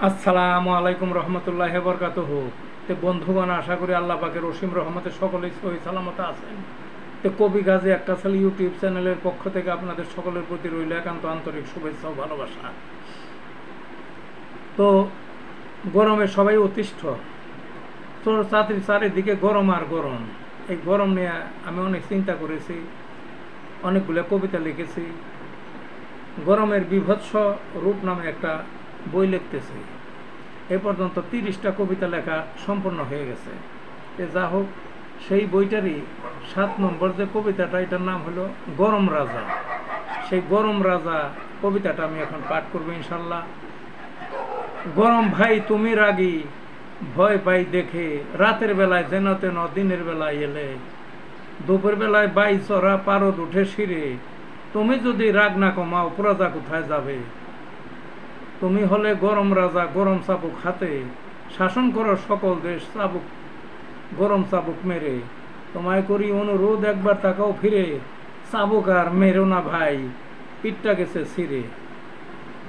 আসসালামু আলাইকুম রহমতুল্লাহ বরকাতুহু। তো বন্ধুগণ, আশা করি আল্লাহ পাকের অসীম রহমতে সকলেই সহি সালামতে আছেন। তো কবি গাজী আক্কাস আলী ইউটিউব চ্যানেলের পক্ষ থেকে আপনাদের সকলের প্রতি রইল একান্ত আন্তরিক শুভেচ্ছা ও ভালোবাসা। তো গরমে সবাই অতিষ্ঠ, তো চারিদিকে গরম আর গরম। এই গরম নিয়ে আমি অনেক চিন্তা করেছি, অনেকগুলো কবিতা লিখেছি। গরমের বিভৎস রূপ নামে একটা বই লিখতেছি। এ পর্যন্ত 30টা কবিতা লেখা সম্পন্ন হয়ে গেছে। যা হোক, সেই বইটারই 7 নম্বর যে কবিতাটা, এটার নাম হলো গরম রাজা। সেই গরম রাজা কবিতাটা আমি এখন পাঠ করবো ইনশাল্লাহ। গরম ভাই তুমি রাগী, ভয় পাই দেখে, রাতের বেলায় যেন তেন দিনের বেলায় এলে, দুপুর বেলায় বাই চড়া পারদ উঠে শিরে, তুমি যদি রাগ না কমাও প্রজা কোথায় যাবে? তুমি হলে গরম রাজা, গরম চাবুক হাতে, শাসন করো সকল দেশ চাবুক, গরম চাবুক মেরে। তোমায় করি অনুরোধ, একবার তাকাও ফিরে, চাবুক আর মেরো না ভাই, পিঠটা গেছে ছিঁড়ে।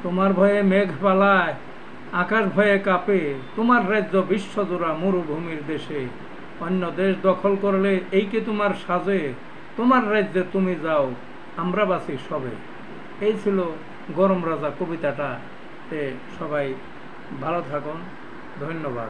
তোমার ভয়ে মেঘ পালায়, আকাশ ভয়ে কাঁপে, তোমার রাজ্য বিশ্বজোড়া মরুভূমির দেশে। অন্য দেশ দখল করলে এই কি তোমার সাজে? তোমার রাজ্যে তুমি যাও, আমরা বাঁচি সবে। এই ছিল গরম রাজা কবিতাটা। সবাই ভালো থাকুন, ধন্যবাদ।